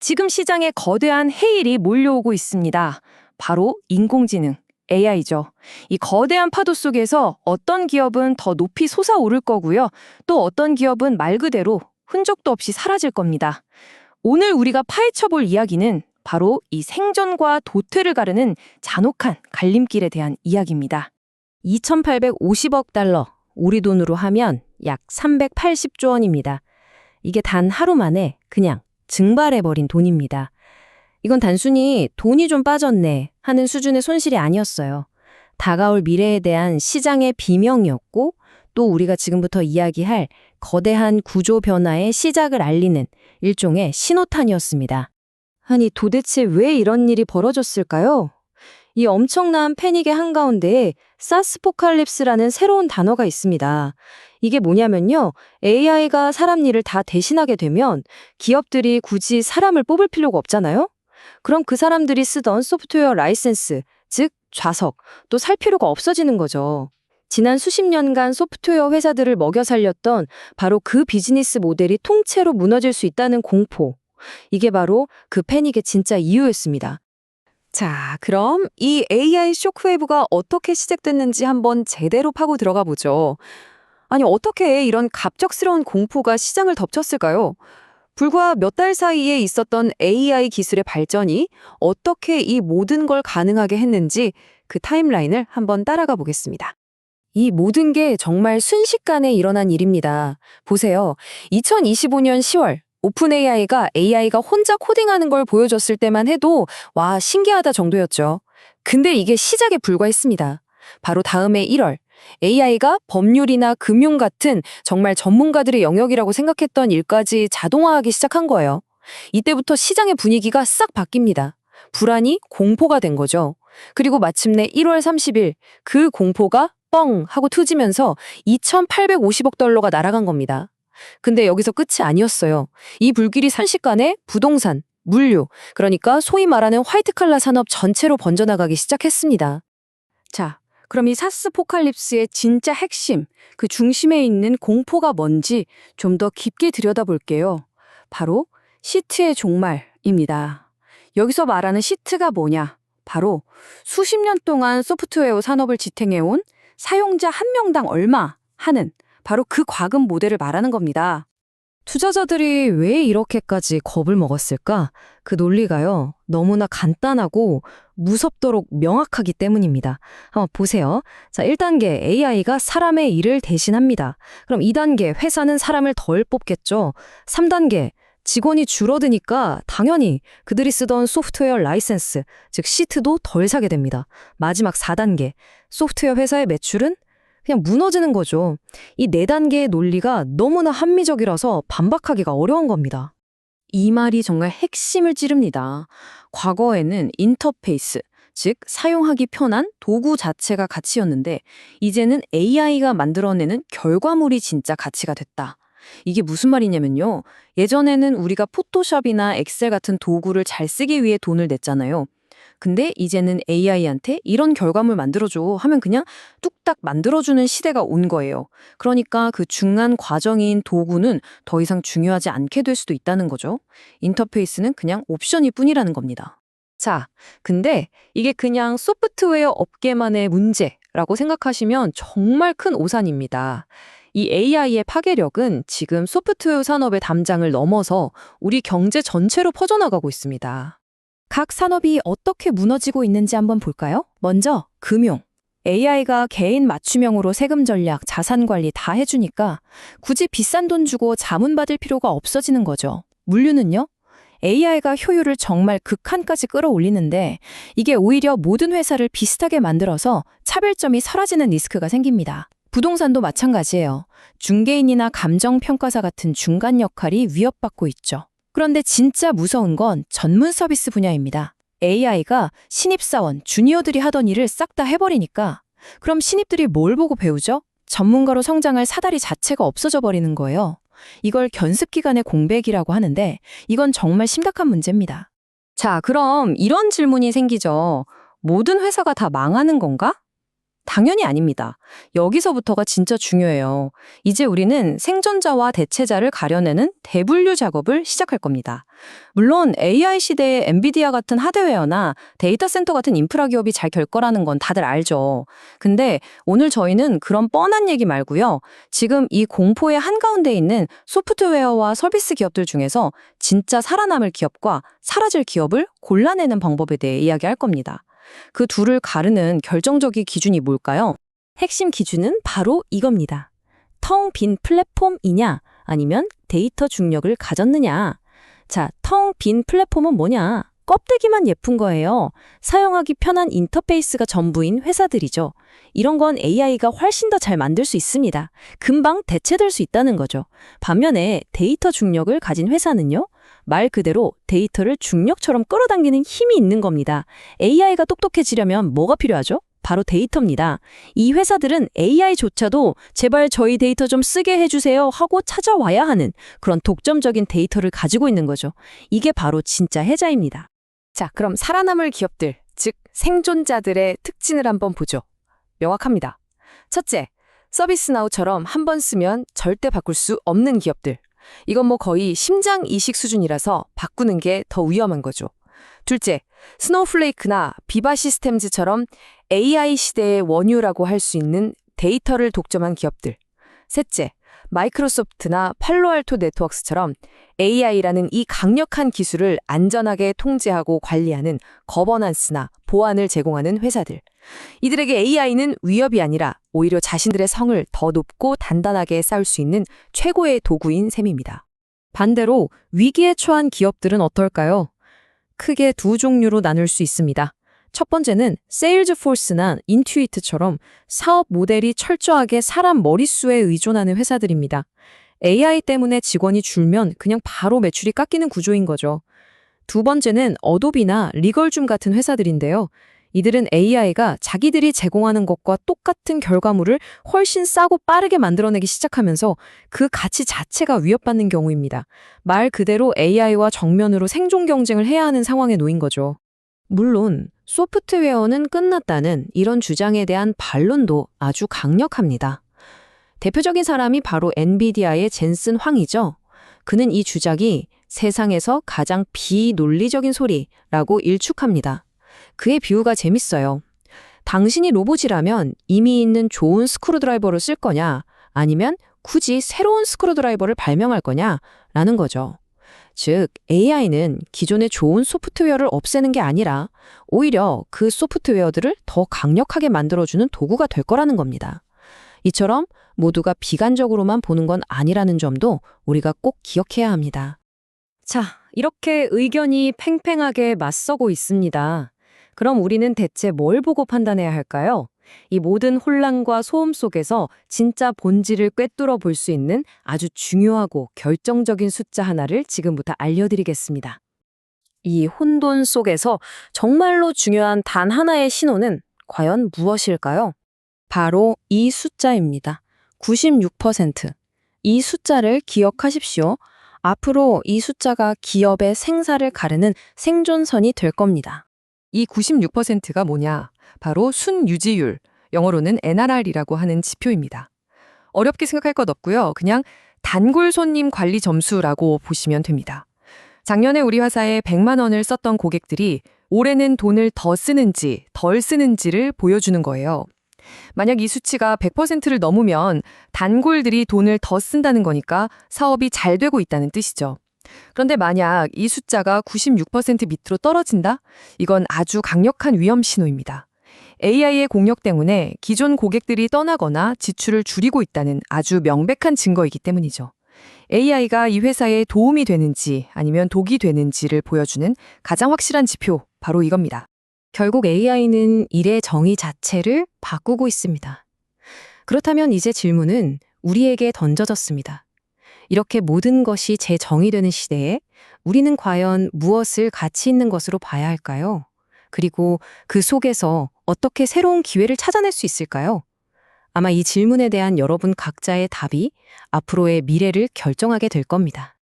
지금 시장에 거대한 해일이 몰려오고 있습니다. 바로 인공지능, AI죠. 이 거대한 파도 속에서 어떤 기업은 더 높이 솟아오를 거고요. 또 어떤 기업은 말 그대로 흔적도 없이 사라질 겁니다. 오늘 우리가 파헤쳐 볼 이야기는 바로 이 생존과 도태를 가르는 잔혹한 갈림길에 대한 이야기입니다. 2,850억 달러, 우리 돈으로 하면 약 380조 원입니다. 이게 단 하루 만에 그냥 증발해버린 돈입니다. 이건 단순히 돈이 좀 빠졌네 하는 수준의 손실이 아니었어요. 다가올 미래에 대한 시장의 비명이었고 또 우리가 지금부터 이야기할 거대한 구조 변화의 시작을 알리는 일종의 신호탄이었습니다. 아니 도대체 왜 이런 일이 벌어졌을까요? 이 엄청난 패닉의 한가운데에 사스포칼립스라는 새로운 단어가 있습니다. 이게 뭐냐면요. AI가 사람 일을 다 대신하게 되면 기업들이 굳이 사람을 뽑을 필요가 없잖아요? 그럼 그 사람들이 쓰던 소프트웨어 라이센스, 즉 좌석, 또 살 필요가 없어지는 거죠. 지난 수십 년간 소프트웨어 회사들을 먹여 살렸던 바로 그 비즈니스 모델이 통째로 무너질 수 있다는 공포. 이게 바로 그 패닉의 진짜 이유였습니다. 자, 그럼 이 AI 쇼크웨이브가 어떻게 시작됐는지 한번 제대로 파고 들어가 보죠. 아니, 어떻게 이런 갑작스러운 공포가 시장을 덮쳤을까요? 불과 몇 달 사이에 있었던 AI 기술의 발전이 어떻게 이 모든 걸 가능하게 했는지 그 타임라인을 한번 따라가 보겠습니다. 이 모든 게 정말 순식간에 일어난 일입니다. 보세요. 2025년 10월 오픈AI가 AI가 혼자 코딩하는 걸 보여줬을 때만 해도 와, 신기하다 정도였죠. 근데 이게 시작에 불과했습니다. 바로 다음해 1월 AI가 법률이나 금융 같은 정말 전문가들의 영역이라고 생각했던 일까지 자동화하기 시작한 거예요. 이때부터 시장의 분위기가 싹 바뀝니다. 불안이 공포가 된 거죠. 그리고 마침내 1월 30일 그 공포가 뻥 하고 터지면서 2,850억 달러가 날아간 겁니다. 근데 여기서 끝이 아니었어요. 이 불길이 순식간에 부동산, 물류, 그러니까 소위 말하는 화이트칼라 산업 전체로 번져나가기 시작했습니다. 자, 그럼 이 사스포칼립스의 진짜 핵심, 그 중심에 있는 공포가 뭔지 좀 더 깊게 들여다볼게요. 바로 시트의 종말입니다. 여기서 말하는 시트가 뭐냐? 바로 수십 년 동안 소프트웨어 산업을 지탱해온 사용자 한 명당 얼마 하는 바로 그 과금 모델을 말하는 겁니다. 투자자들이 왜 이렇게까지 겁을 먹었을까? 그 논리가요, 너무나 간단하고 무섭도록 명확하기 때문입니다. 한번 보세요. 자, 1단계 AI가 사람의 일을 대신합니다. 그럼 2단계 회사는 사람을 덜 뽑겠죠. 3단계 직원이 줄어드니까 당연히 그들이 쓰던 소프트웨어 라이센스, 즉 시트도 덜 사게 됩니다. 마지막 4단계 소프트웨어 회사의 매출은 그냥 무너지는 거죠. 이 4단계의 논리가 너무나 합리적이라서 반박하기가 어려운 겁니다. 이 말이 정말 핵심을 찌릅니다. 과거에는 인터페이스, 즉 사용하기 편한 도구 자체가 가치였는데 이제는 AI가 만들어내는 결과물이 진짜 가치가 됐다. 이게 무슨 말이냐면요. 예전에는 우리가 포토샵이나 엑셀 같은 도구를 잘 쓰기 위해 돈을 냈잖아요. 근데 이제는 AI한테 이런 결과물 만들어줘 하면 그냥 뚝딱 만들어주는 시대가 온 거예요. 그러니까 그 중간 과정인 도구는 더 이상 중요하지 않게 될 수도 있다는 거죠. 인터페이스는 그냥 옵션일 뿐이라는 겁니다. 자, 근데 이게 그냥 소프트웨어 업계만의 문제라고 생각하시면 정말 큰 오산입니다. 이 AI의 파괴력은 지금 소프트웨어 산업의 담장을 넘어서 우리 경제 전체로 퍼져나가고 있습니다. 각 산업이 어떻게 무너지고 있는지 한번 볼까요? 먼저 금융. AI가 개인 맞춤형으로 세금 전략, 자산 관리 다 해주니까 굳이 비싼 돈 주고 자문 받을 필요가 없어지는 거죠. 물류는요? AI가 효율을 정말 극한까지 끌어올리는데 이게 오히려 모든 회사를 비슷하게 만들어서 차별점이 사라지는 리스크가 생깁니다. 부동산도 마찬가지예요. 중개인이나 감정평가사 같은 중간 역할이 위협받고 있죠. 그런데 진짜 무서운 건 전문 서비스 분야입니다. AI가 신입사원, 주니어들이 하던 일을 싹 다 해버리니까 그럼 신입들이 뭘 보고 배우죠? 전문가로 성장할 사다리 자체가 없어져 버리는 거예요. 이걸 견습기간의 공백이라고 하는데 이건 정말 심각한 문제입니다. 자, 그럼 이런 질문이 생기죠. 모든 회사가 다 망하는 건가? 당연히 아닙니다. 여기서부터가 진짜 중요해요. 이제 우리는 생존자와 대체자를 가려내는 대분류 작업을 시작할 겁니다. 물론 AI 시대에 엔비디아 같은 하드웨어나 데이터 센터 같은 인프라 기업이 잘 될 거라는 건 다들 알죠. 근데 오늘 저희는 그런 뻔한 얘기 말고요. 지금 이 공포의 한가운데 있는 소프트웨어와 서비스 기업들 중에서 진짜 살아남을 기업과 사라질 기업을 골라내는 방법에 대해 이야기할 겁니다. 그 둘을 가르는 결정적인 기준이 뭘까요? 핵심 기준은 바로 이겁니다. 텅 빈 플랫폼이냐 아니면 데이터 중력을 가졌느냐. 자, 텅 빈 플랫폼은 뭐냐? 껍데기만 예쁜 거예요. 사용하기 편한 인터페이스가 전부인 회사들이죠. 이런 건 AI가 훨씬 더 잘 만들 수 있습니다. 금방 대체될 수 있다는 거죠. 반면에 데이터 중력을 가진 회사는요. 말 그대로 데이터를 중력처럼 끌어당기는 힘이 있는 겁니다. AI가 똑똑해지려면 뭐가 필요하죠? 바로 데이터입니다. 이 회사들은 AI조차도 제발 저희 데이터 좀 쓰게 해주세요 하고 찾아와야 하는 그런 독점적인 데이터를 가지고 있는 거죠. 이게 바로 진짜 해자입니다. 자, 그럼 살아남을 기업들, 즉 생존자들의 특징을 한번 보죠. 명확합니다. 첫째, 서비스나우처럼 한 번 쓰면 절대 바꿀 수 없는 기업들. 이건 뭐 거의 심장 이식 수준이라서 바꾸는 게 더 위험한 거죠. 둘째, 스노우플레이크나 비바 시스템즈처럼 AI 시대의 원유라고 할 수 있는 데이터를 독점한 기업들. 셋째, 마이크로소프트나 팔로알토 네트워크스처럼 AI라는 이 강력한 기술을 안전하게 통제하고 관리하는 거버넌스나 보안을 제공하는 회사들. 이들에게 AI는 위협이 아니라 오히려 자신들의 성을 더 높고 단단하게 쌓을 수 있는 최고의 도구인 셈입니다. 반대로 위기에 처한 기업들은 어떨까요? 크게 두 종류로 나눌 수 있습니다. 첫 번째는 세일즈포스나 인투이트처럼 사업 모델이 철저하게 사람 머릿수에 의존하는 회사들입니다. AI 때문에 직원이 줄면 그냥 바로 매출이 깎이는 구조인 거죠. 두 번째는 어도비나 리걸줌 같은 회사들인데요. 이들은 AI가 자기들이 제공하는 것과 똑같은 결과물을 훨씬 싸고 빠르게 만들어내기 시작하면서 그 가치 자체가 위협받는 경우입니다. 말 그대로 AI와 정면으로 생존 경쟁을 해야 하는 상황에 놓인 거죠. 물론 소프트웨어는 끝났다는 이런 주장에 대한 반론도 아주 강력합니다. 대표적인 사람이 바로 엔비디아의 젠슨 황이죠. 그는 이 주장이 세상에서 가장 비논리적인 소리라고 일축합니다. 그의 비유가 재밌어요. 당신이 로봇이라면 이미 있는 좋은 스크루드라이버를 쓸 거냐, 아니면 굳이 새로운 스크루드라이버를 발명할 거냐, 라는 거죠. 즉, AI는 기존의 좋은 소프트웨어를 없애는 게 아니라 오히려 그 소프트웨어들을 더 강력하게 만들어주는 도구가 될 거라는 겁니다. 이처럼 모두가 비관적으로만 보는 건 아니라는 점도 우리가 꼭 기억해야 합니다. 자, 이렇게 의견이 팽팽하게 맞서고 있습니다. 그럼 우리는 대체 뭘 보고 판단해야 할까요? 이 모든 혼란과 소음 속에서 진짜 본질을 꿰뚫어 볼 수 있는 아주 중요하고 결정적인 숫자 하나를 지금부터 알려드리겠습니다. 이 혼돈 속에서 정말로 중요한 단 하나의 신호는 과연 무엇일까요? 바로 이 숫자입니다. 96%. 이 숫자를 기억하십시오. 앞으로 이 숫자가 기업의 생사를 가르는 생존선이 될 겁니다. 이 96%가 뭐냐? 바로 순유지율, 영어로는 NRR이라고 하는 지표입니다. 어렵게 생각할 것 없고요. 그냥 단골 손님 관리 점수라고 보시면 됩니다. 작년에 우리 회사에 100만 원을 썼던 고객들이 올해는 돈을 더 쓰는지 덜 쓰는지를 보여주는 거예요. 만약 이 수치가 100%를 넘으면 단골들이 돈을 더 쓴다는 거니까 사업이 잘 되고 있다는 뜻이죠. 그런데 만약 이 숫자가 96% 밑으로 떨어진다? 이건 아주 강력한 위험 신호입니다. AI의 공력 때문에 기존 고객들이 떠나거나 지출을 줄이고 있다는 아주 명백한 증거이기 때문이죠. AI가 이 회사에 도움이 되는지 아니면 독이 되는지를 보여주는 가장 확실한 지표, 바로 이겁니다. 결국 AI는 일의 정의 자체를 바꾸고 있습니다. 그렇다면 이제 질문은 우리에게 던져졌습니다. 이렇게 모든 것이 재정의되는 시대에 우리는 과연 무엇을 가치 있는 것으로 봐야 할까요? 그리고 그 속에서 어떻게 새로운 기회를 찾아낼 수 있을까요? 아마 이 질문에 대한 여러분 각자의 답이 앞으로의 미래를 결정하게 될 겁니다.